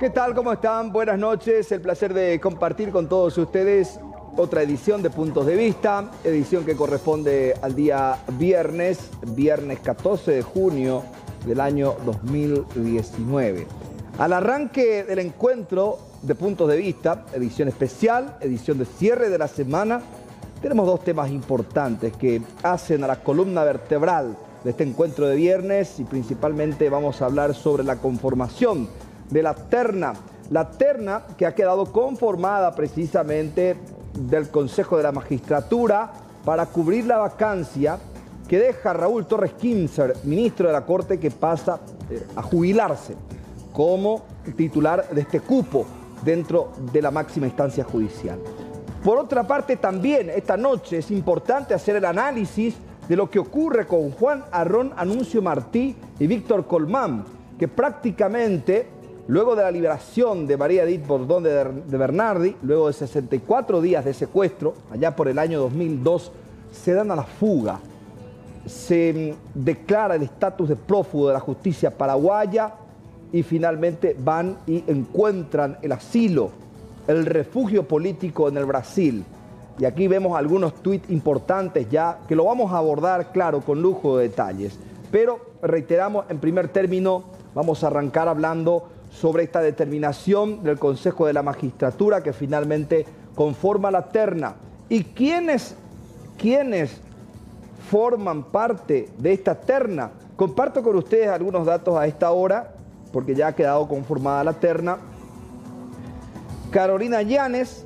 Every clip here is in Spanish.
¿Qué tal? ¿Cómo están? Buenas noches. El placer de compartir con todos ustedes otra edición de Puntos de Vista, edición que corresponde al día viernes 14 de junio del año 2019. Al arranque del encuentro de Puntos de Vista, edición especial, edición de cierre de la semana, tenemos dos temas importantes que hacen a la columna vertebral de este encuentro de viernes y principalmente vamos a hablar sobre la conformación de la terna que ha quedado conformada precisamente del Consejo de la Magistratura para cubrir la vacancia que deja Raúl Torres Kinzer, ministro de la Corte, que pasa a jubilarse como titular de este cupo dentro de la máxima instancia judicial. Por otra parte, también esta noche es importante hacer el análisis de lo que ocurre con Juan Arrón Anuncio Martí y Víctor Colmán, que prácticamente, luego de la liberación de María Edith Bordón de Bernardi, luego de 64 días de secuestro, allá por el año 2002, se dan a la fuga. Se declara el estatus de prófugo de la justicia paraguaya y finalmente van y encuentran el asilo, el refugio político en el Brasil. Y aquí vemos algunos tuits importantes ya, que lo vamos a abordar, claro, con lujo de detalles. Pero, reiteramos, en primer término, vamos a arrancar hablando sobre esta determinación del Consejo de la Magistratura que finalmente conforma la terna. ¿Y quiénes forman parte de esta terna? Comparto con ustedes algunos datos a esta hora, porque ya ha quedado conformada la terna. Carolina Llanes,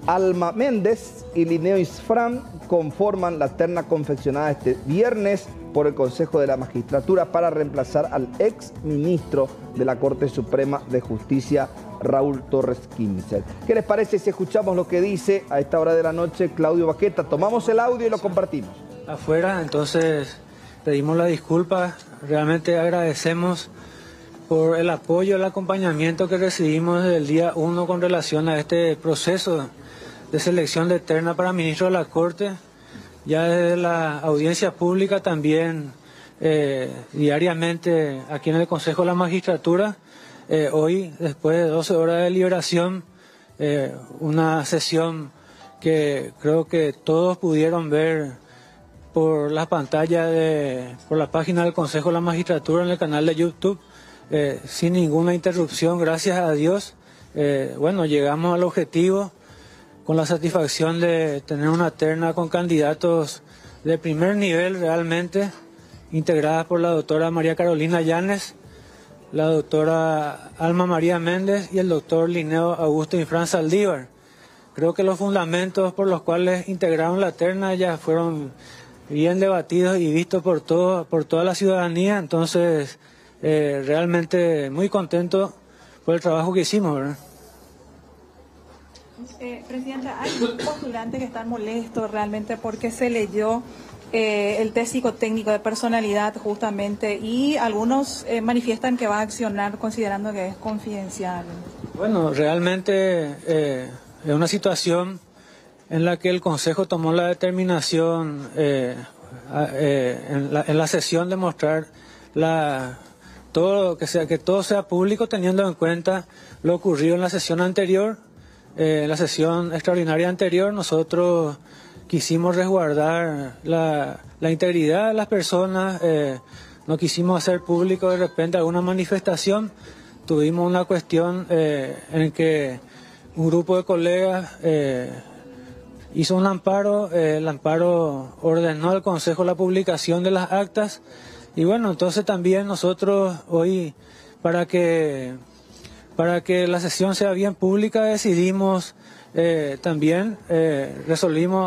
Alma Méndez y Linneo Isfrán conforman la terna confeccionada este viernes por el Consejo de la Magistratura para reemplazar al ex ministro de la Corte Suprema de Justicia, Raúl Torres Kinzer. ¿Qué les parece si escuchamos lo que dice a esta hora de la noche Claudio Baqueta? Tomamos el audio y lo compartimos. Afuera, entonces pedimos la disculpa, realmente agradecemos por el apoyo, el acompañamiento que recibimos desde el día 1 con relación a este proceso de selección de terna para ministro de la Corte. Ya desde la audiencia pública también diariamente aquí en el Consejo de la Magistratura, hoy después de 12 horas de liberación, una sesión que creo que todos pudieron ver por la pantalla, por la página del Consejo de la Magistratura en el canal de YouTube, sin ninguna interrupción, gracias a Dios. Bueno, llegamos al objetivo con la satisfacción de tener una terna con candidatos de primer nivel realmente, integradas por la doctora María Carolina Llanes, la doctora Alma María Méndez y el doctor Linneo Augusto Isfrán Saldívar. Creo que los fundamentos por los cuales integraron la terna ya fueron bien debatidos y vistos por toda la ciudadanía, entonces realmente muy contento por el trabajo que hicimos, ¿verdad? Presidenta, hay postulantes que están molestos realmente porque se leyó el test psicotécnico de personalidad justamente y algunos manifiestan que va a accionar considerando que es confidencial. Bueno, realmente es una situación en la que el Consejo tomó la determinación en la sesión de mostrar que todo sea público teniendo en cuenta lo ocurrido en la sesión anterior. En la sesión extraordinaria anterior nosotros quisimos resguardar la integridad de las personas, no quisimos hacer público de repente alguna manifestación. Tuvimos una cuestión en que un grupo de colegas hizo un amparo, el amparo ordenó al Consejo la publicación de las actas y bueno, entonces también nosotros hoy para que la sesión sea bien pública, decidimos resolvimos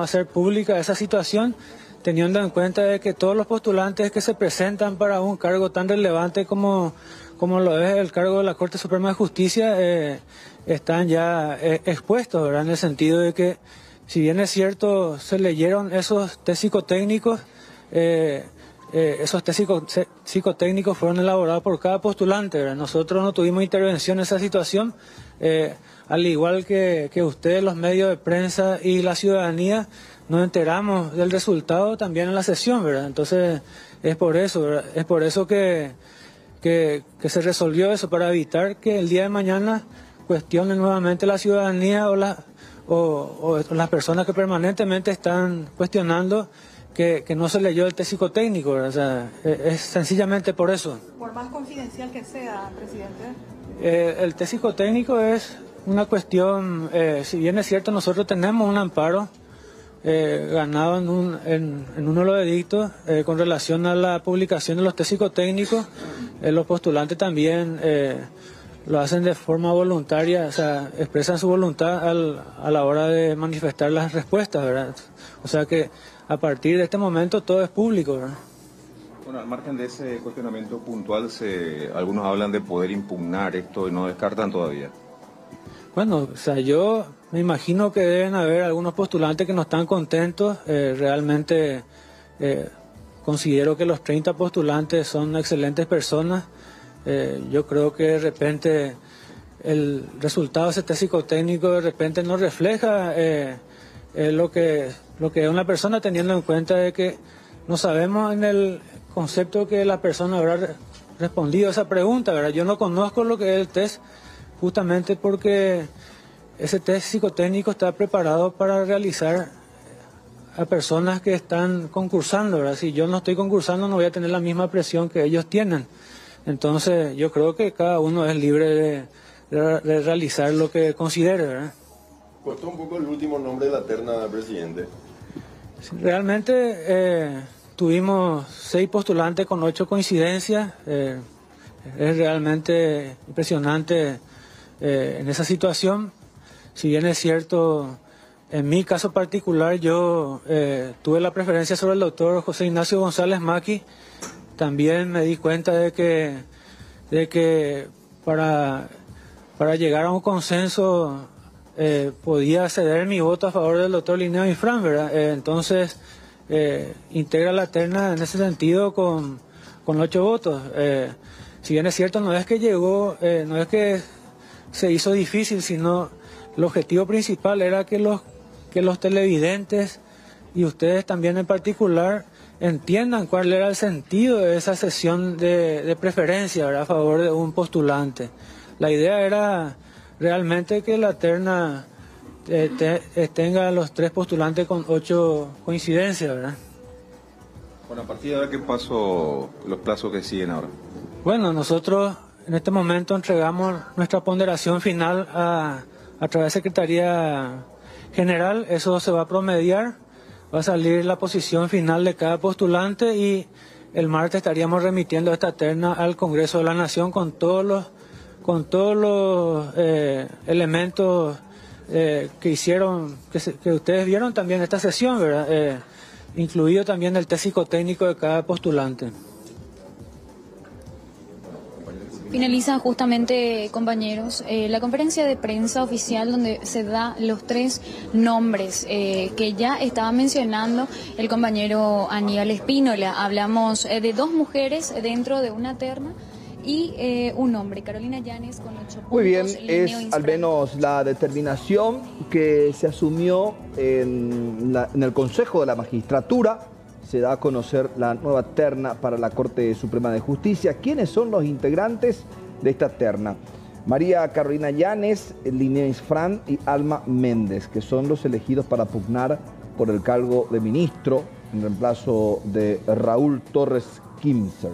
hacer pública esa situación, teniendo en cuenta de que todos los postulantes que se presentan para un cargo tan relevante como lo es el cargo de la Corte Suprema de Justicia, están ya expuestos, ¿verdad? En el sentido de que, si bien es cierto, se leyeron esos test psicotécnicos, esos test psicotécnicos fueron elaborados por cada postulante, ¿verdad? Nosotros no tuvimos intervención en esa situación, al igual que ustedes, los medios de prensa y la ciudadanía, nos enteramos del resultado también en la sesión, ¿verdad? Entonces, es por eso, ¿verdad? Es por eso que que se resolvió eso para evitar que el día de mañana cuestionen nuevamente la ciudadanía o las personas que permanentemente están cuestionando que no se leyó el test psicotécnico, ¿verdad? O sea, es sencillamente por eso. Por más confidencial que sea, presidente. El test psicotécnico es una cuestión, si bien es cierto, nosotros tenemos un amparo ganado en uno de los edictos con relación a la publicación de los test psicotécnicos. Los postulantes también lo hacen de forma voluntaria, o sea, expresan su voluntad a la hora de manifestar las respuestas, ¿verdad? O sea que a partir de este momento todo es público, ¿verdad? Bueno, al margen de ese cuestionamiento puntual, algunos hablan de poder impugnar esto y no descartan todavía. Bueno, o sea, yo me imagino que deben haber algunos postulantes que no están contentos. Realmente considero que los 30 postulantes son excelentes personas. Yo creo que de repente el resultado de ese test psicotécnico de repente no refleja lo que es una persona, teniendo en cuenta de que no sabemos en el concepto que la persona habrá respondido a esa pregunta, ¿verdad? Yo no conozco lo que es el test, justamente porque ese test psicotécnico está preparado para realizar a personas que están concursando, ¿verdad? Si yo no estoy concursando no voy a tener la misma presión que ellos tienen. Entonces yo creo que cada uno es libre de realizar lo que considere, ¿verdad? Costó un poco el último nombre de la terna, presidente. Realmente tuvimos 6 postulantes con 8 coincidencias. Es realmente impresionante en esa situación. Si bien es cierto, en mi caso particular yo tuve la preferencia sobre el doctor José Ignacio González Maqui. También me di cuenta de que para llegar a un consenso podía ceder mi voto a favor del doctor Linneo Infran, ¿verdad? Entonces integra la terna en ese sentido con 8 votos. Si bien es cierto, no es que llegó, no es que se hizo difícil, sino el objetivo principal era que los televidentes y ustedes también en particular entiendan cuál era el sentido de esa sesión de preferencia, ¿verdad?, a favor de un postulante. La idea era realmente que la terna tenga los 3 postulantes con 8 coincidencias, ¿verdad? Bueno, a partir de ahora, ¿qué paso, los plazos que siguen ahora? Bueno, nosotros en este momento entregamos nuestra ponderación final a través de Secretaría General. Eso se va a promediar, va a salir la posición final de cada postulante y el martes estaríamos remitiendo esta terna al Congreso de la Nación con todos los elementos que hicieron, que ustedes vieron también en esta sesión, ¿verdad? Incluido también el test psicotécnico de cada postulante. Finaliza justamente, compañeros, la conferencia de prensa oficial donde se da los 3 nombres que ya estaba mencionando el compañero Aníbal Espínola. Hablamos de 2 mujeres dentro de una terna y un hombre, Carolina Llanes, con 8 puntos. Muy bien, Linneo es al menos la determinación que se asumió en el Consejo de la Magistratura. Se da a conocer la nueva terna para la Corte Suprema de Justicia. ¿Quiénes son los integrantes de esta terna? María Carolina Llanes, Linneo Infran y Alma Méndez, que son los elegidos para pugnar por el cargo de ministro en reemplazo de Raúl Torres Quimser.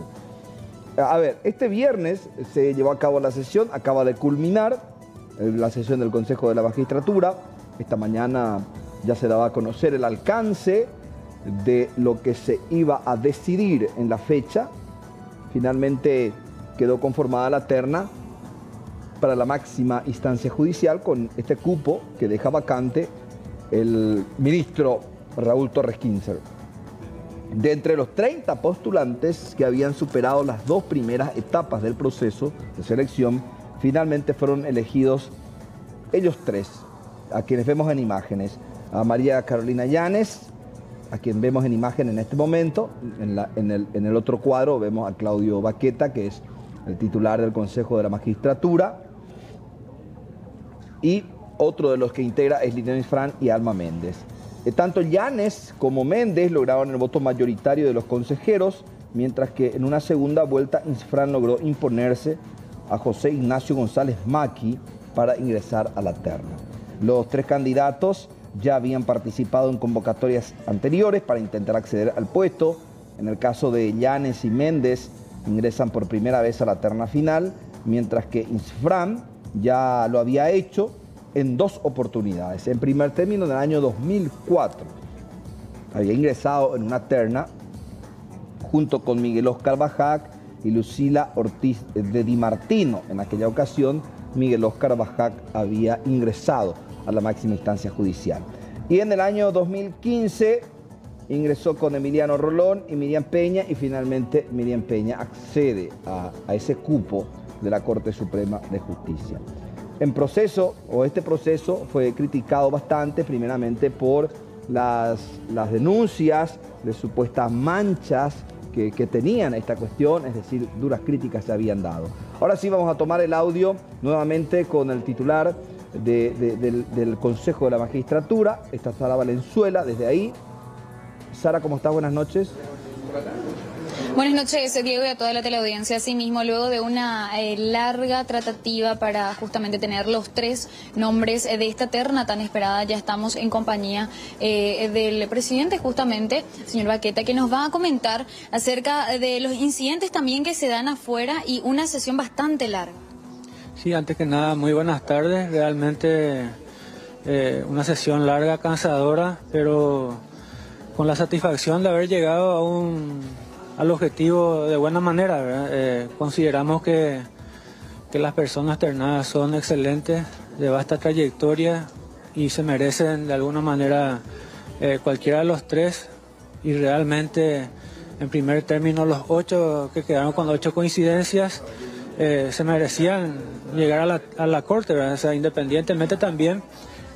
A ver, este viernes se llevó a cabo la sesión, acaba de culminar la sesión del Consejo de la Magistratura. Esta mañana ya se daba a conocer el alcance de lo que se iba a decidir en la fecha. Finalmente quedó conformada la terna para la máxima instancia judicial con este cupo que deja vacante el ministro Raúl Torres Quimser. De entre los 30 postulantes que habían superado las 2 primeras etapas del proceso de selección, finalmente fueron elegidos ellos 3, a quienes vemos en imágenes: a María Carolina Llanes, a quien vemos en imagen en este momento. En el otro cuadro vemos a Claudio Baqueta, que es el titular del Consejo de la Magistratura. Y otro de los que integra es Linneo Infran y Alma Méndez. Tanto Llanes como Méndez lograron el voto mayoritario de los consejeros, mientras que en una segunda vuelta Insfran logró imponerse a José Ignacio González Maqui para ingresar a la terna. Los tres candidatos ya habían participado en convocatorias anteriores para intentar acceder al puesto. En el caso de Llanes y Méndez, ingresan por primera vez a la terna final, mientras que Insfran ya lo había hecho en 2 oportunidades. En primer término, en el año 2004, había ingresado en una terna junto con Miguel Óscar Bajac y Lucila Ortiz de Di Martino. En aquella ocasión, Miguel Óscar Bajac había ingresado a la máxima instancia judicial. Y en el año 2015 ingresó con Emiliano Rolón y Miriam Peña, y finalmente Miriam Peña accede a ese cupo de la Corte Suprema de Justicia. Este proceso fue criticado bastante, primeramente por las denuncias de supuestas manchas que tenían esta cuestión, es decir, duras críticas se habían dado. Ahora sí vamos a tomar el audio nuevamente con el titular del Consejo de la Magistratura, está Sara Valenzuela, desde ahí. Sara, ¿cómo estás? Buenas noches. Buenas noches, Diego, y a toda la teleaudiencia. Asimismo, luego de una larga tratativa para justamente tener los 3 nombres de esta terna tan esperada, ya estamos en compañía del presidente, justamente, señor Baqueta, que nos va a comentar acerca de los incidentes también que se dan afuera y una sesión bastante larga. Sí, antes que nada, muy buenas tardes. Realmente una sesión larga, cansadora, pero con la satisfacción de haber llegado al objetivo de buena manera, ¿verdad? Consideramos que las personas ternadas son excelentes, de vasta trayectoria y se merecen de alguna manera cualquiera de los 3, y realmente en primer término los 8 que quedaron con 8 coincidencias se merecían llegar a la Corte, ¿verdad? O sea, independientemente también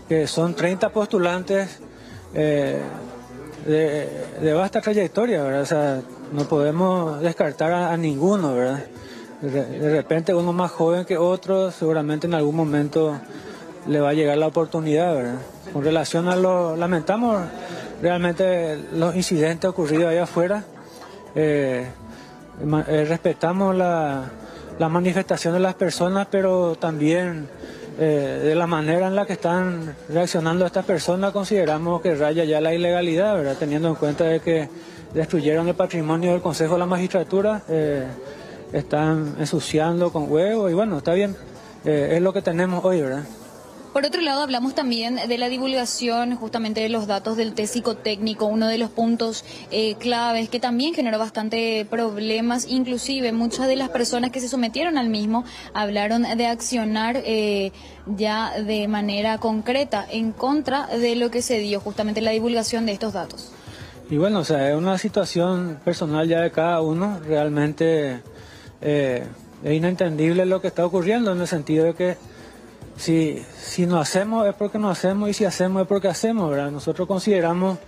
que son 30 postulantes de vasta trayectoria, ¿verdad? O sea, no podemos descartar a ninguno, ¿verdad? De repente uno más joven que otro, seguramente en algún momento le va a llegar la oportunidad, ¿verdad? Con relación a lamentamos realmente los incidentes ocurridos allá afuera, respetamos la manifestación de las personas, pero también de la manera en la que están reaccionando estas personas consideramos que raya ya la ilegalidad, ¿verdad? Teniendo en cuenta de que destruyeron el patrimonio del Consejo de la Magistratura, están ensuciando con huevo y bueno, está bien, es lo que tenemos hoy, ¿verdad? Por otro lado, hablamos también de la divulgación justamente de los datos del test psicotécnico, uno de los puntos claves que también generó bastante problemas. Inclusive muchas de las personas que se sometieron al mismo hablaron de accionar ya de manera concreta en contra de lo que se dio justamente la divulgación de estos datos. Y bueno, o sea, es una situación personal ya de cada uno, realmente es inentendible lo que está ocurriendo, en el sentido de que si no hacemos es porque no hacemos, y si hacemos es porque hacemos, ¿verdad? Nosotros consideramos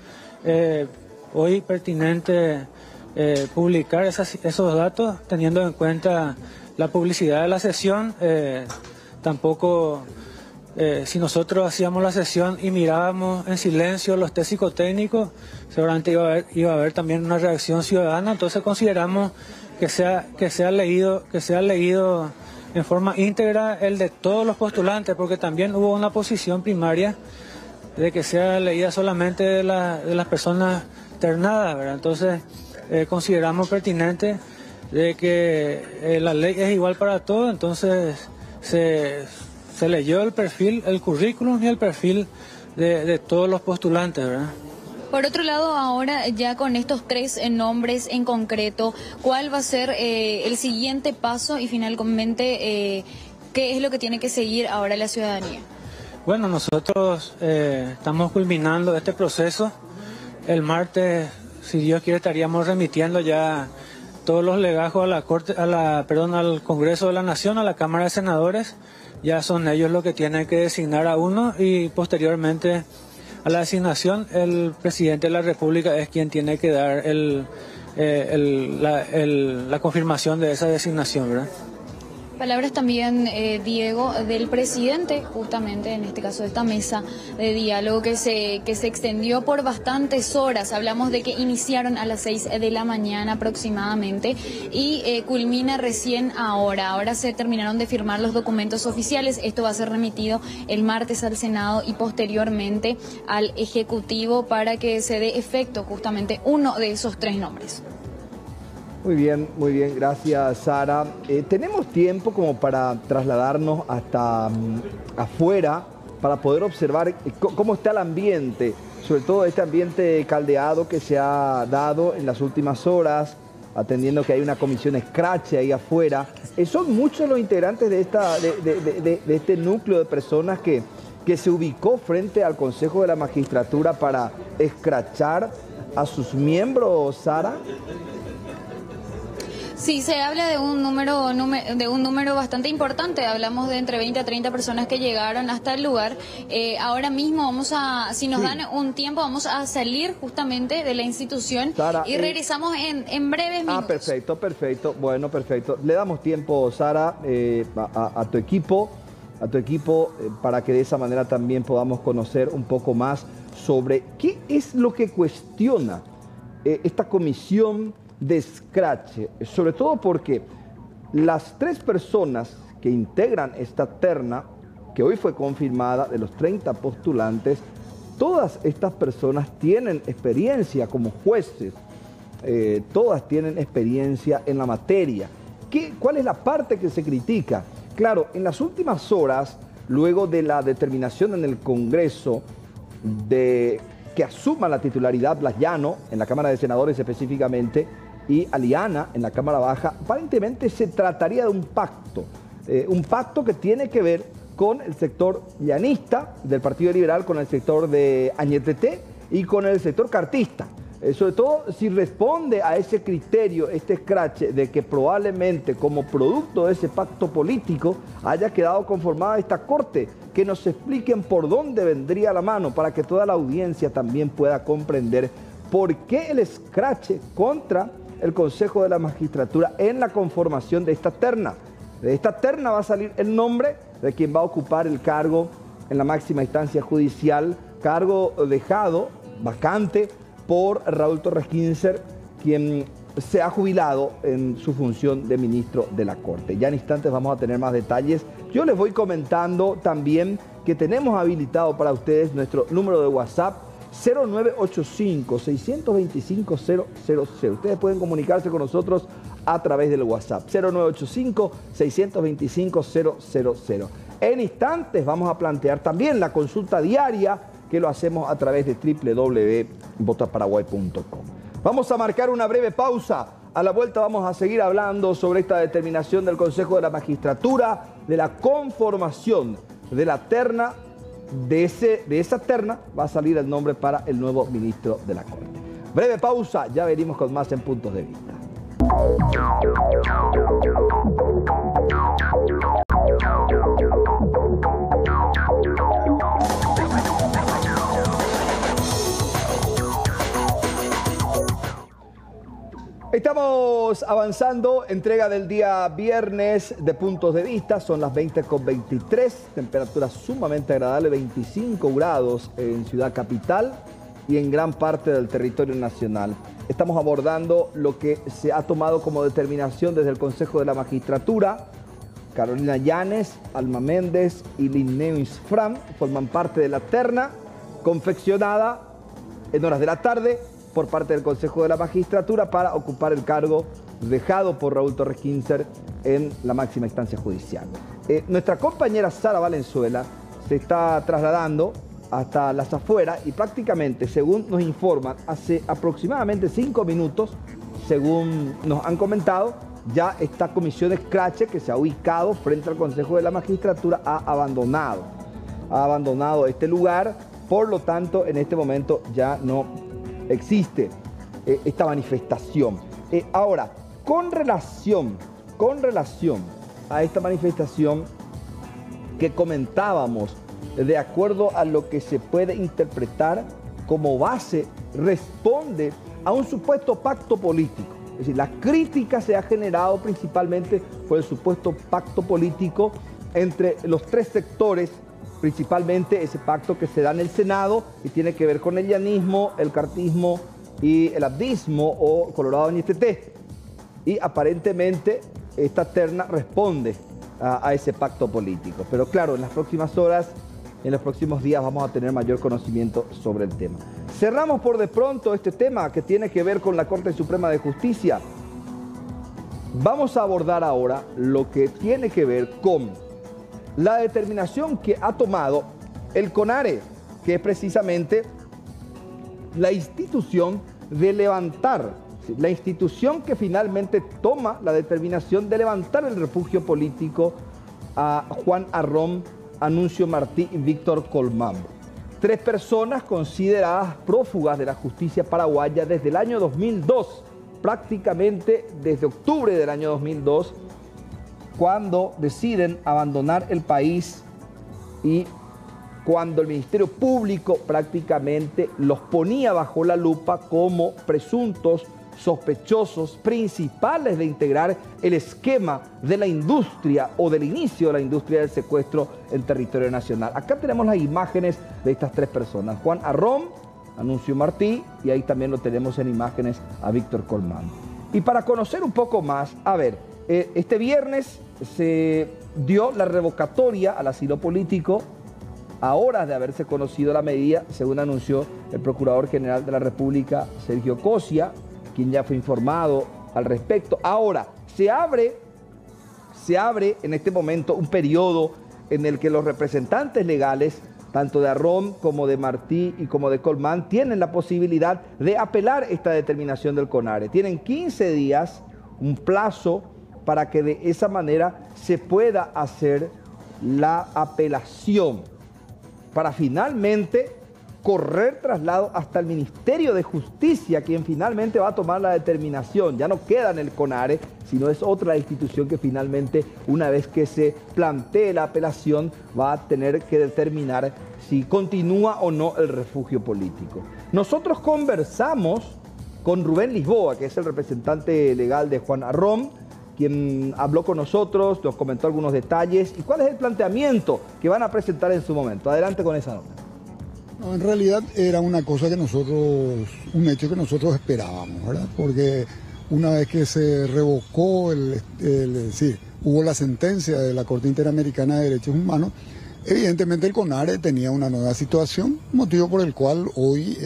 hoy pertinente publicar esos datos, teniendo en cuenta la publicidad de la sesión. Tampoco, si nosotros hacíamos la sesión y mirábamos en silencio los test psicotécnicos, seguramente iba a haber también una reacción ciudadana. Entonces consideramos que sea leído en forma íntegra el de todos los postulantes, porque también hubo una posición primaria de que sea leída solamente de las personas ternadas, ¿verdad? Entonces consideramos pertinente de que la ley es igual para todos, entonces se leyó el perfil, el currículum y el perfil de todos los postulantes, ¿verdad? Por otro lado, ahora ya con estos 3 nombres en concreto, ¿cuál va a ser el siguiente paso y finalmente qué es lo que tiene que seguir ahora la ciudadanía? Bueno, nosotros estamos culminando este proceso. El martes, si Dios quiere, estaríamos remitiendo ya todos los legajos a la Corte, al Congreso de la Nación, a la Cámara de Senadores. Ya son ellos los que tienen que designar a uno, y posteriormente a la designación el presidente de la República es quien tiene que dar la confirmación de esa designación, ¿verdad? Palabras también, Diego, del presidente, justamente en este caso de esta mesa de diálogo que se extendió por bastantes horas. Hablamos de que iniciaron a las 6 de la mañana aproximadamente y culmina recién ahora. Ahora se terminaron de firmar los documentos oficiales. Esto va a ser remitido el martes al Senado y posteriormente al Ejecutivo para que se dé efecto justamente uno de esos 3 nombres. Muy bien, gracias Sara. ¿Tenemos tiempo como para trasladarnos hasta afuera para poder observar cómo está el ambiente, sobre todo este ambiente caldeado que se ha dado en las últimas horas, atendiendo que hay una comisión escrache ahí afuera? Son muchos los integrantes de este núcleo de personas que se ubicó frente al Consejo de la Magistratura para escrachar a sus miembros, Sara. Sí, se habla de un número bastante importante. Hablamos de entre 20 a 30 personas que llegaron hasta el lugar. Ahora mismo si nos dan un tiempo, vamos a salir justamente de la institución, Sara, y regresamos en breves minutos. Perfecto. Bueno, perfecto. Le damos tiempo, Sara, a tu equipo, para que de esa manera también podamos conocer un poco más sobre qué es lo que cuestiona esta comisión de escrache, sobre todo porque las 3 personas que integran esta terna, que hoy fue confirmada, de los 30 postulantes, todas estas personas tienen experiencia como jueces, todas tienen experiencia en la materia. ¿Cuál es la parte que se critica? Claro, en las últimas horas, luego de la determinación en el Congreso de que asuma la titularidad Blas Llano, en la Cámara de Senadores específicamente, y Aliana en la Cámara Baja, aparentemente se trataría de un pacto que tiene que ver con el sector llanista del Partido Liberal, con el sector de Añetete y con el sector cartista. Sobre todo si responde a ese criterio, este escrache, de que probablemente como producto de ese pacto político haya quedado conformada esta corte, que nos expliquen por dónde vendría la mano para que toda la audiencia también pueda comprender por qué el escrache contra el Consejo de la Magistratura en la conformación de esta terna. De esta terna va a salir el nombre de quien va a ocupar el cargo en la máxima instancia judicial, cargo dejado vacante por Raúl Torres Kinser, quien se ha jubilado en su función de ministro de la Corte. Ya en instantes vamos a tener más detalles. Yo les voy comentando también que tenemos habilitado para ustedes nuestro número de WhatsApp 0985-625-000. Ustedes pueden comunicarse con nosotros a través del WhatsApp 0985-625-000. En instantes vamos a plantear también la consulta diaria, que lo hacemos a través de www.votaparaguay.com. Vamos a marcar una breve pausa. A la vuelta vamos a seguir hablando sobre esta determinación del Consejo de la Magistratura, de la conformación de la terna. De esa terna va a salir el nombre para el nuevo ministro de la Corte. Breve pausa, ya venimos con más en Puntos de Vista. Estamos avanzando, entrega del día viernes de Puntos de Vista, son las 20:23, temperatura sumamente agradable, 25 grados en Ciudad Capital y en gran parte del territorio nacional. Estamos abordando lo que se ha tomado como determinación desde el Consejo de la Magistratura. Carolina Llanes, Alma Méndez y Linneo Isfram forman parte de la terna confeccionada en horas de la tarde por parte del Consejo de la Magistratura para ocupar el cargo dejado por Raúl Torres Kinser en la máxima instancia judicial. Nuestra compañera Sara Valenzuela se está trasladando hasta las afueras y prácticamente, según nos informan, hace aproximadamente 5 minutos, según nos han comentado, ya esta comisión escrache que se ha ubicado frente al Consejo de la Magistratura ha abandonado este lugar. Por lo tanto, en este momento ya no existe esta manifestación. Ahora, con relación a esta manifestación que comentábamos, de acuerdo a lo que se puede interpretar como base, responde a un supuesto pacto político. Es decir, la crítica se ha generado principalmente por el supuesto pacto político entre los tres sectores, principalmente ese pacto que se da en el Senado y tiene que ver con el llanismo, el cartismo y el abdismo o Colorado Ñeteté. Y aparentemente esta terna responde a ese pacto político. Pero claro, en las próximas horas, en los próximos días vamos a tener mayor conocimiento sobre el tema. Cerramos por de pronto este tema que tiene que ver con la Corte Suprema de Justicia. Vamos a abordar ahora lo que tiene que ver con la determinación que ha tomado el CONARE, que es precisamente la institución de levantar, la institución que finalmente toma la determinación de levantar el refugio político a Juan Arrón, Anuncio Martí y Víctor Colmán. 3 personas consideradas prófugas de la justicia paraguaya desde el año 2002, prácticamente desde octubre del año 2002, cuando deciden abandonar el país y cuando el Ministerio Público prácticamente los ponía bajo la lupa como presuntos sospechosos principales de integrar el esquema de la industria o del inicio de la industria del secuestro en territorio nacional. Acá tenemos las imágenes de estas 3 personas. Juan Arrón, Anuncio Martí, y ahí también lo tenemos en imágenes a Víctor Colmán. Y para conocer un poco más, a ver, este viernes se dio la revocatoria al asilo político a horas de haberse conocido la medida, según anunció el Procurador General de la República, Sergio Cosia, quien ya fue informado al respecto. Ahora, se abre en este momento un periodo en el que los representantes legales, tanto de Arrón como de Martí y como de Colmán, tienen la posibilidad de apelar esta determinación del CONARE. Tienen 15 días, un plazo, para que de esa manera se pueda hacer la apelación, para finalmente correr traslado hasta el Ministerio de Justicia, quien finalmente va a tomar la determinación. Ya no queda en el CONARE, sino es otra institución que finalmente, una vez que se plantee la apelación, va a tener que determinar si continúa o no el refugio político. Nosotros conversamos con Rubén Lisboa, que es el representante legal de Juan Arrón, quien habló con nosotros, nos comentó algunos detalles y cuál es el planteamiento que van a presentar en su momento. Adelante con esa nota. No, en realidad era una cosa que un hecho que nosotros esperábamos, ¿verdad? Porque una vez que se revocó, hubo la sentencia de la Corte Interamericana de Derechos Humanos, evidentemente el CONARE tenía una nueva situación, motivo por el cual hoy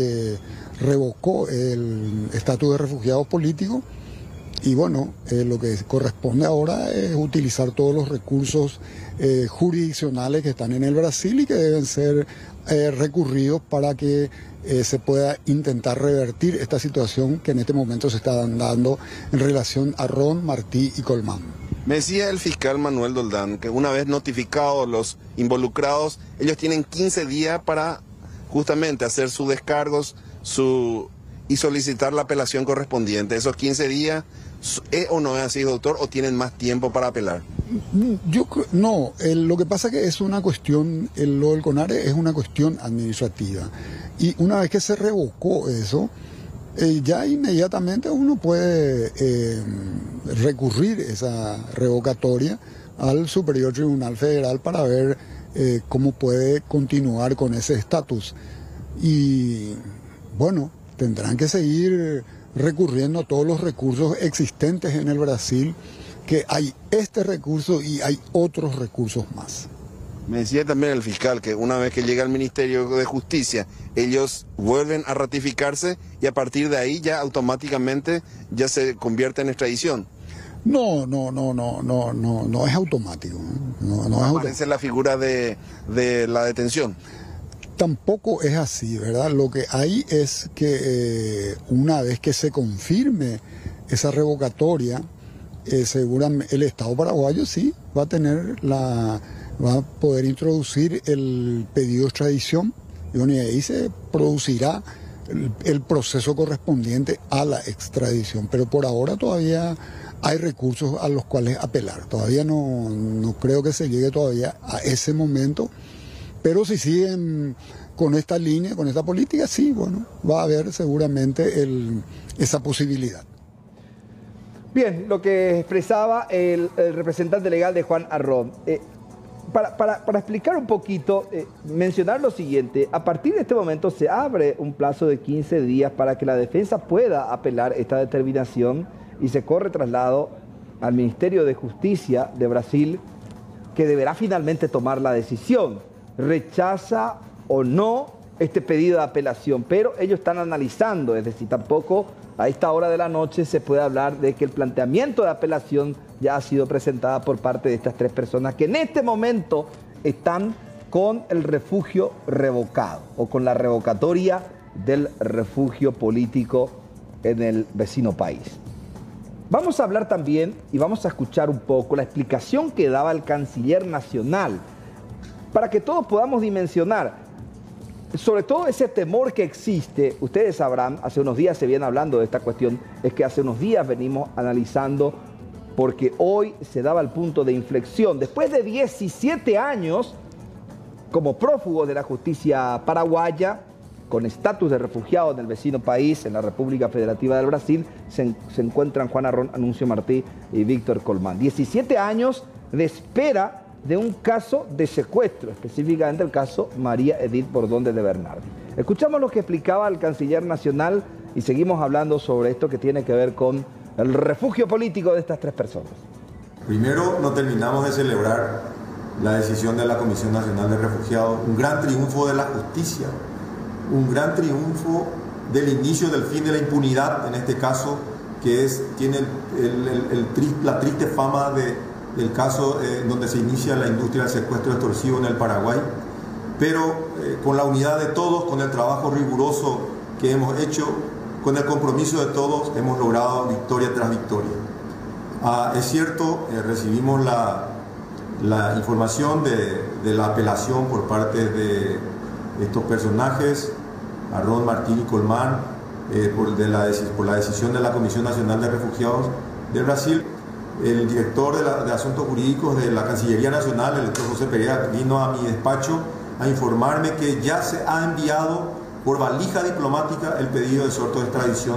revocó el estatus de refugiados políticos. Y bueno, lo que corresponde ahora es utilizar todos los recursos jurisdiccionales que están en el Brasil y que deben ser recurridos para que se pueda intentar revertir esta situación que en este momento se está dando en relación a Arrón, Martí y Colmán. Me decía el fiscal Manuel Doldán que una vez notificados los involucrados, ellos tienen 15 días para justamente hacer sus descargos y solicitar la apelación correspondiente. Esos 15 días, ¿es o no es así, doctor, o tienen más tiempo para apelar? No, lo que pasa es que es una cuestión, lo del CONARE es una cuestión administrativa. Y una vez que se revocó eso, ya inmediatamente uno puede recurrir esa revocatoria al Superior Tribunal Federal para ver cómo puede continuar con ese estatus. Y bueno, tendrán que seguir recurriendo a todos los recursos existentes en el Brasil, que hay este recurso y hay otros recursos más. Me decía también el fiscal que una vez que llega al Ministerio de Justicia, ellos vuelven a ratificarse y a partir de ahí ya automáticamente ya se convierte en extradición. No es automático. No aparece la figura de la detención. Tampoco es así, ¿verdad? Lo que hay es que una vez que se confirme esa revocatoria, seguramente el Estado paraguayo sí va a poder introducir el pedido de extradición y ahí se producirá el proceso correspondiente a la extradición. Pero por ahora todavía hay recursos a los cuales apelar. Todavía no creo que se llegue todavía a ese momento. Pero si siguen con esta línea, con esta política, sí, bueno, va a haber seguramente esa posibilidad. Bien, lo que expresaba el representante legal de Juan Arrón. Para explicar un poquito, mencionar lo siguiente: a partir de este momento se abre un plazo de 15 días para que la defensa pueda apelar esta determinación y se corre traslado al Ministerio de Justicia de Brasil, que deberá finalmente tomar la decisión. Rechaza o no este pedido de apelación, pero ellos están analizando, es decir, tampoco a esta hora de la noche se puede hablar de que el planteamiento de apelación ya ha sido presentada por parte de estas tres personas que en este momento están con el refugio revocado o con la revocatoria del refugio político en el vecino país. Vamos a hablar también y vamos a escuchar un poco la explicación que daba el canciller nacional para que todos podamos dimensionar sobre todo ese temor que existe. Ustedes sabrán, hace unos días se viene hablando de esta cuestión, es que hace unos días venimos analizando porque hoy se daba el punto de inflexión. Después de 17 años como prófugo de la justicia paraguaya, con estatus de refugiado en el vecino país, en la República Federativa del Brasil, se encuentran Juan Arrón, Anuncio Martí y Víctor Colmán. 17 años de espera de un caso de secuestro, específicamente el caso María Edith Bordón de Bernardi. Escuchamos lo que explicaba el canciller nacional y seguimos hablando sobre esto que tiene que ver con el refugio político de estas tres personas. Primero, no terminamos de celebrar la decisión de la Comisión Nacional de Refugiados, un gran triunfo de la justicia, un gran triunfo del inicio del fin de la impunidad, en este caso, que tiene la triste fama del caso donde se inicia la industria del secuestro extorsivo en el Paraguay, pero con la unidad de todos, con el trabajo riguroso que hemos hecho, con el compromiso de todos, hemos logrado victoria tras victoria. Es cierto, recibimos la información de la apelación por parte de estos personajes, Arrón, Martín y Colmán, por la decisión de la Comisión Nacional de Refugiados de Brasil. El director de Asuntos Jurídicos de la Cancillería Nacional, el doctor José Pereira, vino a mi despacho a informarme que ya se ha enviado por valija diplomática el pedido de exhorto de extradición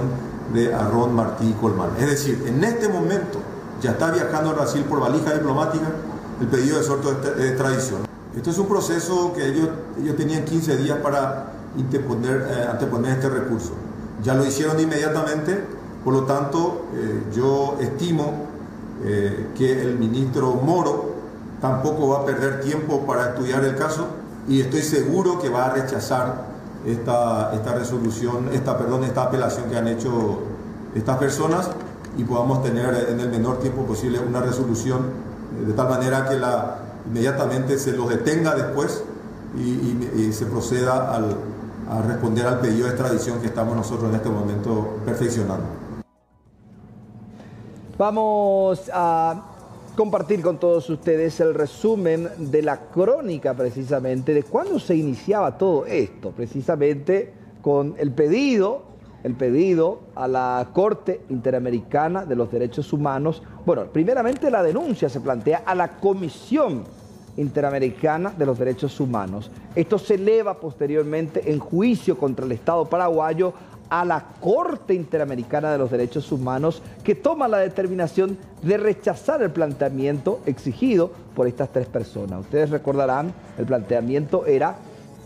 de Arrón, Martí y Colmán. Es decir, en este momento ya está viajando a Brasil por valija diplomática el pedido de exhorto de extradición. Esto es un proceso que ellos tenían 15 días para anteponer este recurso. Ya lo hicieron inmediatamente, por lo tanto, yo estimo que el ministro Moro tampoco va a perder tiempo para estudiar el caso y estoy seguro que va a rechazar esta apelación que han hecho estas personas y podamos tener en el menor tiempo posible una resolución de tal manera que inmediatamente se los detenga después y se proceda a responder al pedido de extradición que estamos nosotros en este momento perfeccionando. Vamos a compartir con todos ustedes el resumen de la crónica precisamente de cuándo se iniciaba todo esto, precisamente con el pedido a la Corte Interamericana de los Derechos Humanos. Bueno, primeramente la denuncia se plantea a la Comisión Interamericana de los Derechos Humanos. Esto se eleva posteriormente en juicio contra el Estado paraguayo a la Corte Interamericana de los Derechos Humanos, que toma la determinación de rechazar el planteamiento exigido por estas tres personas. Ustedes recordarán, el planteamiento era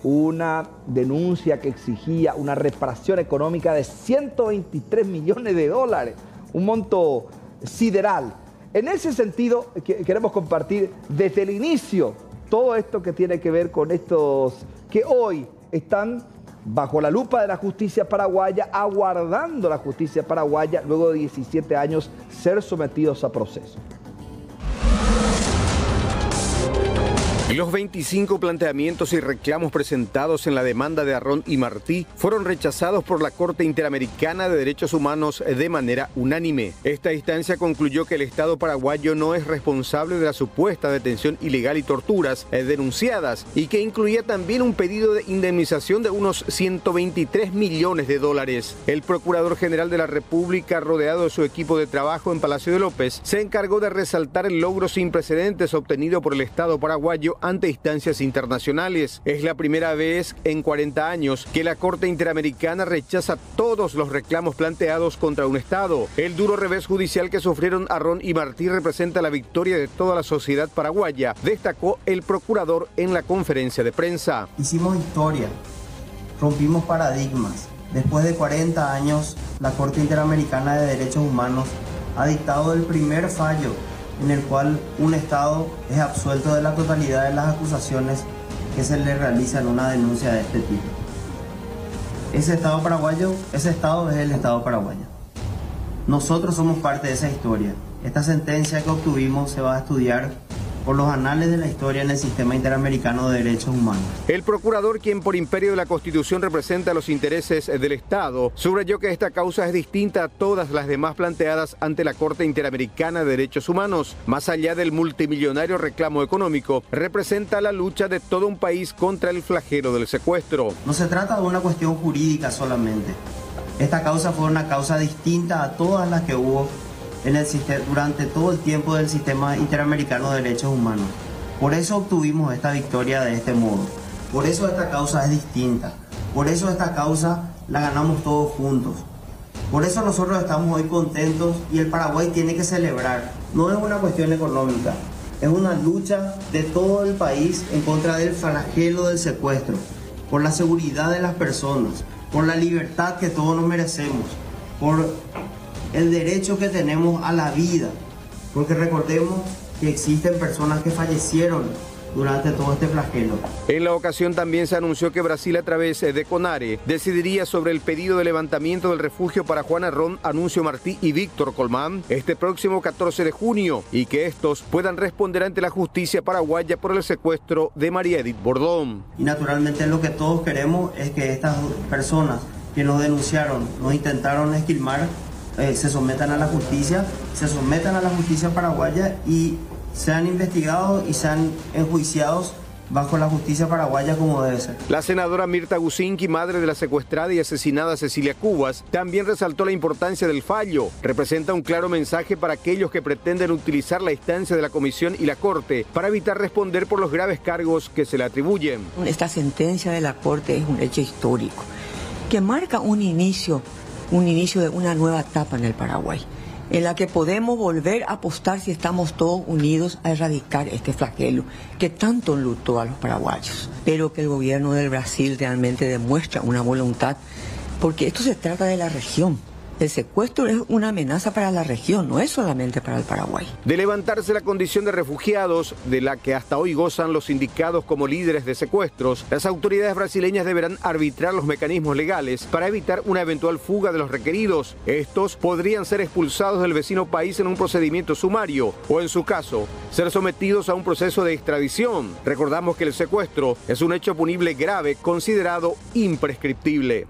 una denuncia que exigía una reparación económica de 123 millones de dólares, un monto sideral. En ese sentido, queremos compartir desde el inicio todo esto que tiene que ver con estos que hoy están bajo la lupa de la justicia paraguaya, aguardando la justicia paraguaya luego de 17 años ser sometidos a proceso. Los 25 planteamientos y reclamos presentados en la demanda de Arrón y Martí fueron rechazados por la Corte Interamericana de Derechos Humanos de manera unánime. Esta instancia concluyó que el Estado paraguayo no es responsable de la supuesta detención ilegal y torturas denunciadas y que incluía también un pedido de indemnización de unos 123 millones de dólares. El Procurador General de la República, rodeado de su equipo de trabajo en Palacio de López, se encargó de resaltar el logro sin precedentes obtenido por el Estado paraguayo ante instancias internacionales. Es la primera vez en 40 años que la Corte Interamericana rechaza todos los reclamos planteados contra un Estado. El duro revés judicial que sufrieron Arrón y Martí representa la victoria de toda la sociedad paraguaya, destacó el procurador en la conferencia de prensa. Hicimos historia, rompimos paradigmas. Después de 40 años, la Corte Interamericana de Derechos Humanos ha dictado el primer fallo en el cual un Estado es absuelto de la totalidad de las acusaciones que se le realizan en una denuncia de este tipo. Ese Estado paraguayo, ese Estado es el Estado paraguayo. Nosotros somos parte de esa historia. Esta sentencia que obtuvimos se va a estudiar por los anales de la historia en el sistema interamericano de derechos humanos. El procurador, quien por imperio de la Constitución representa los intereses del Estado, subrayó que esta causa es distinta a todas las demás planteadas ante la Corte Interamericana de Derechos Humanos. Más allá del multimillonario reclamo económico, representa la lucha de todo un país contra el flagelo del secuestro. No se trata de una cuestión jurídica solamente. Esta causa fue una causa distinta a todas las que hubo en el sistema, durante todo el tiempo del sistema interamericano de derechos humanos. Por eso obtuvimos esta victoria de este modo. Por eso esta causa es distinta. Por eso esta causa la ganamos todos juntos. Por eso nosotros estamos hoy contentos y el Paraguay tiene que celebrar. No es una cuestión económica, es una lucha de todo el país en contra del flagelo del secuestro, por la seguridad de las personas, por la libertad que todos nos merecemos, por el derecho que tenemos a la vida, porque recordemos que existen personas que fallecieron durante todo este flagelo. En la ocasión también se anunció que Brasil, a través de CONARE, decidiría sobre el pedido de levantamiento del refugio para Juan Arrón, Anuncio Martí y Víctor Colmán este próximo 14 de junio y que estos puedan responder ante la justicia paraguaya por el secuestro de María Edith Bordón. Y naturalmente lo que todos queremos es que estas personas que nos denunciaron, nos intentaron esquilmar, se sometan a la justicia paraguaya y sean investigados y sean enjuiciados bajo la justicia paraguaya como debe ser. La senadora Mirta Gusinki, madre de la secuestrada y asesinada Cecilia Cubas, también resaltó la importancia del fallo. Representa un claro mensaje para aquellos que pretenden utilizar la instancia de la Comisión y la Corte para evitar responder por los graves cargos que se le atribuyen. Esta sentencia de la Corte es un hecho histórico que marca un inicio de una nueva etapa en el Paraguay, en la que podemos volver a apostar si estamos todos unidos a erradicar este flagelo que tanto enlutó a los paraguayos. Pero que el gobierno del Brasil realmente demuestra una voluntad, porque esto se trata de la región. El secuestro es una amenaza para la región, no es solamente para el Paraguay. De levantarse la condición de refugiados, de la que hasta hoy gozan los sindicados como líderes de secuestros, las autoridades brasileñas deberán arbitrar los mecanismos legales para evitar una eventual fuga de los requeridos. Estos podrían ser expulsados del vecino país en un procedimiento sumario o, en su caso, ser sometidos a un proceso de extradición. Recordamos que el secuestro es un hecho punible grave considerado imprescriptible.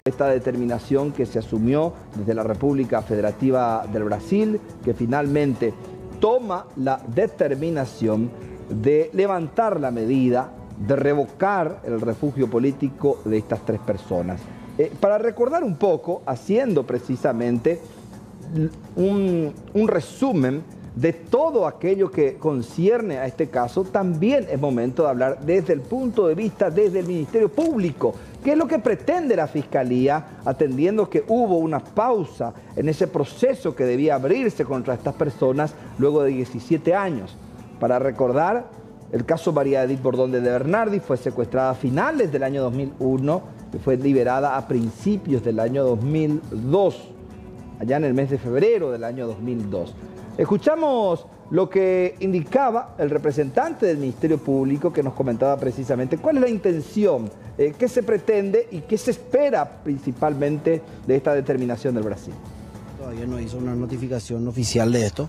Esta determinación que se asumió desde la República Federativa del Brasil, que finalmente toma la determinación de levantar la medida, de revocar el refugio político de estas tres personas. Para recordar un poco, haciendo precisamente un resumen de todo aquello que concierne a este caso, también es momento de hablar desde el punto de vista desde el Ministerio Público. ¿Qué es lo que pretende la Fiscalía, atendiendo que hubo una pausa en ese proceso que debía abrirse contra estas personas luego de 17 años? Para recordar, el caso María Edith Bordón de Bernardi fue secuestrada a finales del año 2001 y fue liberada a principios del año 2002, allá en el mes de febrero del año 2002. Escuchamos lo que indicaba el representante del Ministerio Público, que nos comentaba precisamente cuál es la intención, qué se pretende y qué se espera principalmente de esta determinación del Brasil. Todavía no hizo una notificación oficial de esto.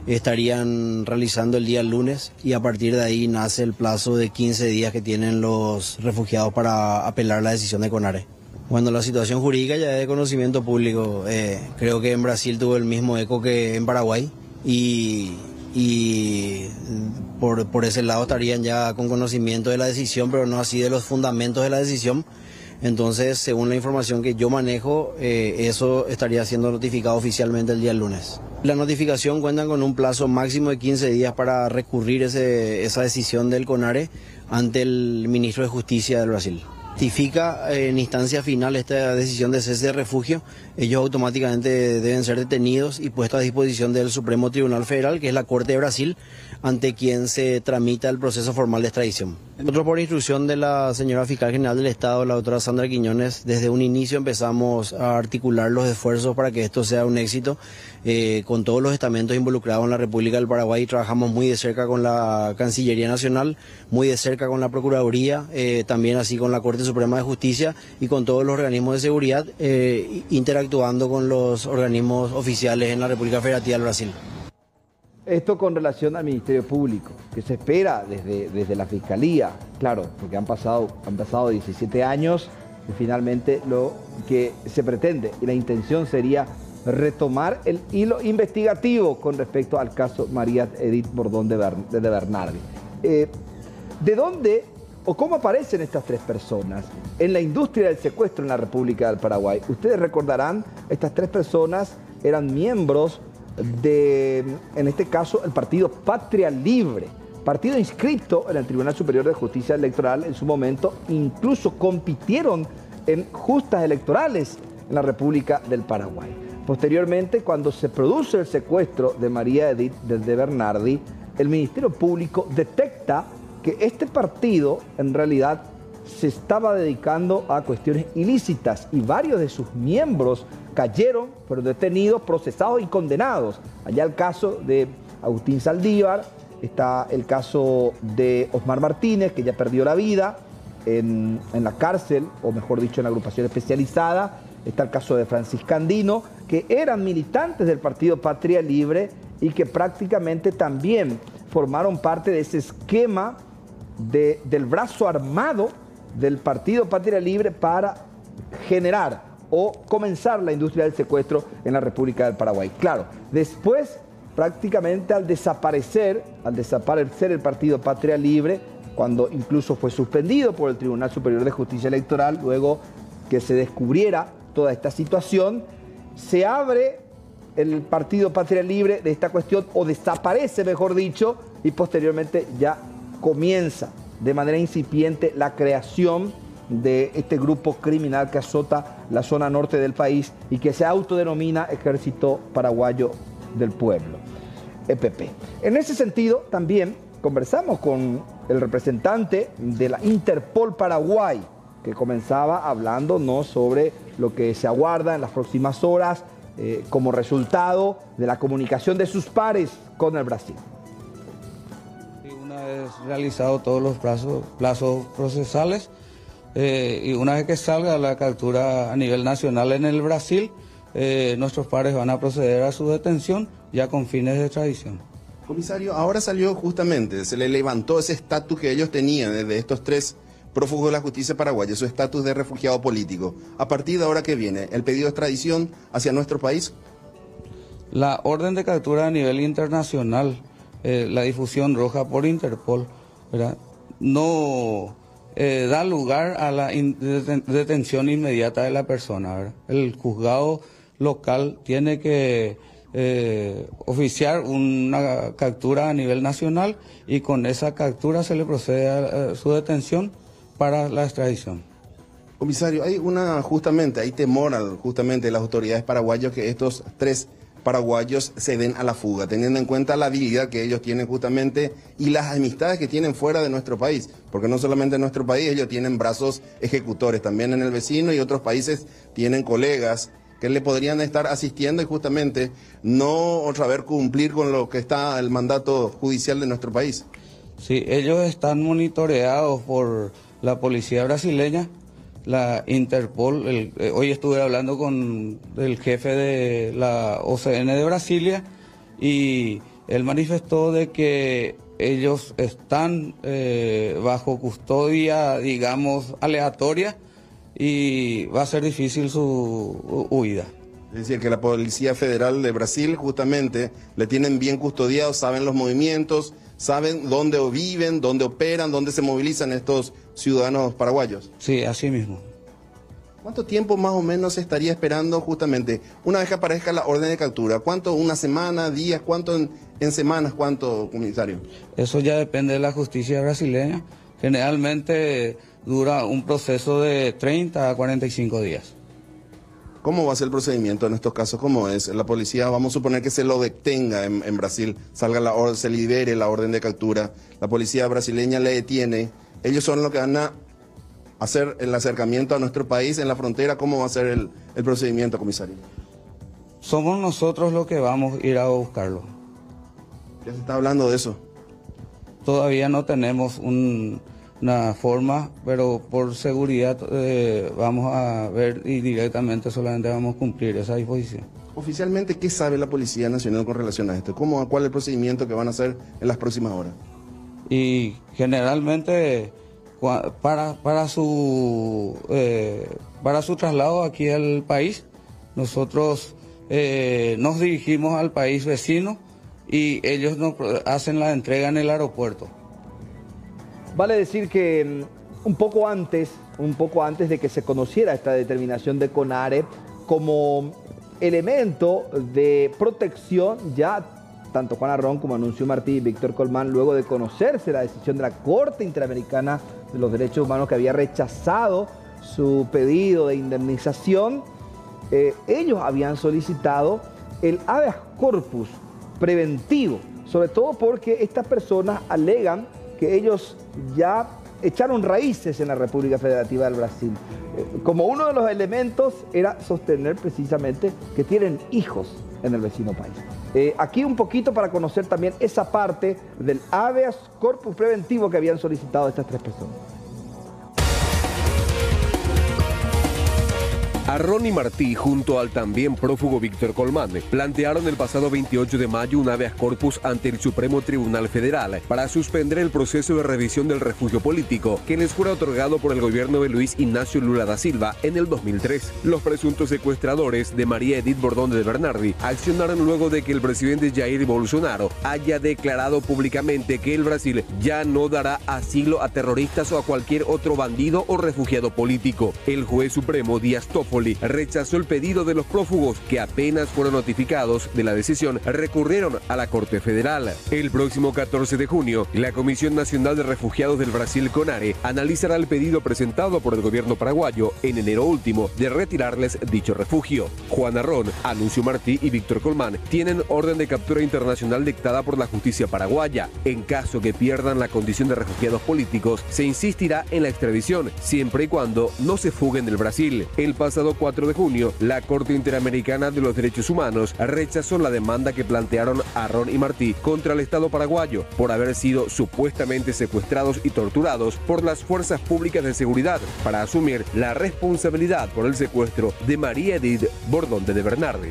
Estarían realizando el día lunes y a partir de ahí nace el plazo de 15 días que tienen los refugiados para apelar la decisión de CONARE. Bueno, la situación jurídica ya es de conocimiento público. Creo que en Brasil tuvo el mismo eco que en Paraguay. Y por ese lado estarían ya con conocimiento de la decisión, pero no así de los fundamentos de la decisión. Entonces, según la información que yo manejo, eso estaría siendo notificado oficialmente el día lunes. La notificación cuenta con un plazo máximo de 15 días para recurrir esa decisión del CONARE ante el ministro de Justicia del Brasil. Notifica en instancia final esta decisión de cese de refugio, ellos automáticamente deben ser detenidos y puestos a disposición del Supremo Tribunal Federal, que es la Corte de Brasil, ante quien se tramita el proceso formal de extradición. Nosotros, por instrucción de la señora Fiscal General del Estado, la doctora Sandra Quiñones, desde un inicio empezamos a articular los esfuerzos para que esto sea un éxito. Con todos los estamentos involucrados en la República del Paraguay trabajamos muy de cerca con la Cancillería Nacional, muy de cerca con la Procuraduría, también así con la Corte Suprema de Justicia y con todos los organismos de seguridad, interactuando con los organismos oficiales en la República Federativa del Brasil. Esto con relación al Ministerio Público, que se espera desde la Fiscalía, claro, porque han pasado 17 años y finalmente lo que se pretende y la intención sería retomar el hilo investigativo con respecto al caso María Edith Bordón de Bernardi. ¿De dónde o cómo aparecen estas tres personas en la industria del secuestro en la República del Paraguay? Ustedes recordarán, estas tres personas eran miembros de, en este caso, el partido Patria Libre, partido inscrito en el Tribunal Superior de Justicia Electoral en su momento, incluso compitieron en justas electorales en la República del Paraguay. Posteriormente, cuando se produce el secuestro de María Edith de Bernardi, el Ministerio Público detecta que este partido en realidad se estaba dedicando a cuestiones ilícitas y varios de sus miembros cayeron, fueron detenidos, procesados y condenados. Allá el caso de Agustín Saldívar, está el caso de Osmar Martínez, que ya perdió la vida en la cárcel, o mejor dicho, en la agrupación especializada. Está el caso de Francisca Andino, que eran militantes del partido Patria Libre y que prácticamente también formaron parte de ese esquema del brazo armado del partido Patria Libre para generar o comenzar la industria del secuestro en la República del Paraguay. Claro, después prácticamente al desaparecer el partido Patria Libre, cuando incluso fue suspendido por el Tribunal Superior de Justicia Electoral, luego que se descubriera toda esta situación, se abre el partido Patria Libre de esta cuestión, o desaparece, mejor dicho, y posteriormente ya comienza de manera incipiente la creación de este grupo criminal que azota la zona norte del país y que se autodenomina Ejército Paraguayo del Pueblo, EPP. En ese sentido, también conversamos con el representante de la Interpol Paraguay, que comenzaba hablándonos sobre lo que se aguarda en las próximas horas como resultado de la comunicación de sus pares con el Brasil. Una vez realizados todos los plazos procesales y una vez que salga la captura a nivel nacional en el Brasil, nuestros pares van a proceder a su detención ya con fines de extradición. Comisario, ahora salió justamente, se le levantó ese estatus que ellos tenían desde estos tres prófugos de la justicia paraguaya, su estatus de refugiado político. A partir de ahora, ¿qué viene? ¿El pedido de extradición hacia nuestro país? La orden de captura a nivel internacional, la difusión roja por Interpol, ¿verdad?, no da lugar a la detención inmediata de la persona, ¿verdad? El juzgado local tiene que oficiar una captura a nivel nacional y con esa captura se le procede a su detención para la extradición. Comisario, hay temor justamente de las autoridades paraguayas que estos tres paraguayos se den a la fuga, teniendo en cuenta la habilidad que ellos tienen justamente y las amistades que tienen fuera de nuestro país, porque no solamente en nuestro país ellos tienen brazos ejecutores, también en el vecino y otros países tienen colegas que le podrían estar asistiendo y justamente no otra vez cumplir con lo que está el mandato judicial de nuestro país. Sí, ellos están monitoreados por la policía brasileña, la Interpol. Hoy estuve hablando con el jefe de la OCN de Brasilia y él manifestó de que ellos están bajo custodia, digamos, aleatoria, y va a ser difícil su huida. Es decir, que la Policía Federal de Brasil justamente le tienen bien custodiados, saben los movimientos, saben dónde viven, dónde operan, dónde se movilizan estos ciudadanos paraguayos. Sí, así mismo. ¿Cuánto tiempo más o menos se estaría esperando justamente una vez que aparezca la orden de captura? ¿Cuánto? ¿Una semana, días? ¿Cuánto en semanas? ¿Cuánto, comisario? Eso ya depende de la justicia brasileña. Generalmente dura un proceso de 30 a 45 días. ¿Cómo va a ser el procedimiento en estos casos? ¿Cómo es? La policía, vamos a suponer que se lo detenga en Brasil, salga la orden, se libere la orden de captura, la policía brasileña le detiene, ellos son los que van a hacer el acercamiento a nuestro país en la frontera. ¿Cómo va a ser el procedimiento, comisario? Somos nosotros los que vamos a ir a buscarlo. ¿Ya se está hablando de eso? Todavía no tenemos una forma, pero por seguridad vamos a ver y directamente solamente vamos a cumplir esa disposición. Oficialmente, ¿qué sabe la Policía Nacional con relación a esto? ¿Cuál es el procedimiento que van a hacer en las próximas horas? Y generalmente para su traslado aquí al país, nosotros nos dirigimos al país vecino y ellos nos hacen la entrega en el aeropuerto. Vale decir que un poco antes de que se conociera esta determinación de CONARE, como elemento de protección, ya tanto Juan Arrón como Anuncio Martí y Víctor Colmán, luego de conocerse la decisión de la Corte Interamericana de los Derechos Humanos que había rechazado su pedido de indemnización, ellos habían solicitado el habeas corpus preventivo, sobre todo porque estas personas alegan que ellos ya echaron raíces en la República Federativa del Brasil. Como uno de los elementos era sostener precisamente que tienen hijos en el vecino país. Aquí un poquito para conocer también esa parte del habeas corpus preventivo que habían solicitado estas tres personas. Arrón y Martí, junto al también prófugo Víctor Colmán, plantearon el pasado 28 de mayo un habeas corpus ante el Supremo Tribunal Federal para suspender el proceso de revisión del refugio político que les fuera otorgado por el gobierno de Luis Ignacio Lula da Silva en el 2003. Los presuntos secuestradores de María Edith Bordón de Bernardi accionaron luego de que el presidente Jair Bolsonaro haya declarado públicamente que el Brasil ya no dará asilo a terroristas o a cualquier otro bandido o refugiado político. El juez supremo Díaz Toffoli rechazó el pedido de los prófugos que apenas fueron notificados de la decisión recurrieron a la Corte Federal. El próximo 14 de junio, la Comisión Nacional de Refugiados del Brasil, CONARE, analizará el pedido presentado por el gobierno paraguayo en enero último de retirarles dicho refugio. Juan Arrón, Anuncio Martí y Víctor Colmán tienen orden de captura internacional dictada por la justicia paraguaya. En caso que pierdan la condición de refugiados políticos, se insistirá en la extradición, siempre y cuando no se fuguen del Brasil. El pasado 4 de junio, la Corte Interamericana de los Derechos Humanos rechazó la demanda que plantearon Arrón y Martí contra el Estado paraguayo por haber sido supuestamente secuestrados y torturados por las fuerzas públicas de seguridad para asumir la responsabilidad por el secuestro de María Edith Bordón de Bernardi.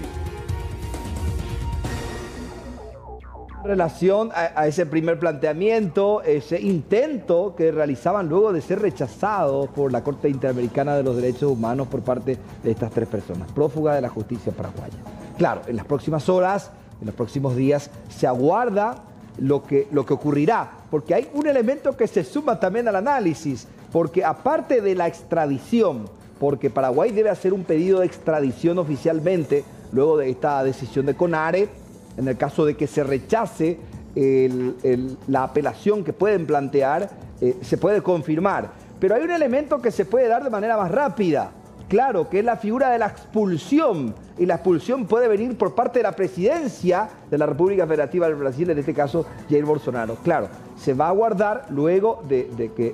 En relación a ese primer planteamiento, ese intento que realizaban luego de ser rechazados por la Corte Interamericana de los Derechos Humanos por parte de estas tres personas, prófugas de la justicia paraguaya. Claro, en las próximas horas, en los próximos días, se aguarda lo que ocurrirá, porque hay un elemento que se suma también al análisis, porque aparte de la extradición, porque Paraguay debe hacer un pedido de extradición oficialmente luego de esta decisión de CONARE, en el caso de que se rechace la apelación que pueden plantear, se puede confirmar. Pero hay un elemento que se puede dar de manera más rápida, claro, que es la figura de la expulsión. Y la expulsión puede venir por parte de la presidencia de la República Federativa del Brasil, en este caso Jair Bolsonaro. Claro, se va a guardar luego de que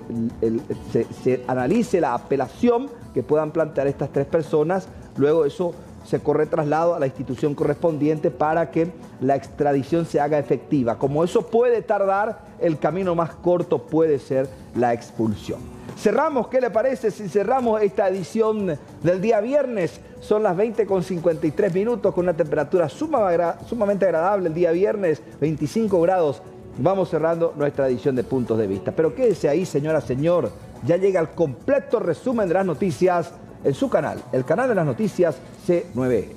se analice la apelación que puedan plantear estas tres personas, luego eso se corre traslado a la institución correspondiente para que la extradición se haga efectiva. Como eso puede tardar, el camino más corto puede ser la expulsión. Cerramos, ¿qué le parece si cerramos esta edición del día viernes? Son las 20:53 con una temperatura sumamente agradable el día viernes, 25 grados. Vamos cerrando nuestra edición de Puntos de Vista. Pero quédese ahí, señora, señor. Ya llega el completo resumen de las noticias en su canal, el canal de las noticias C9E.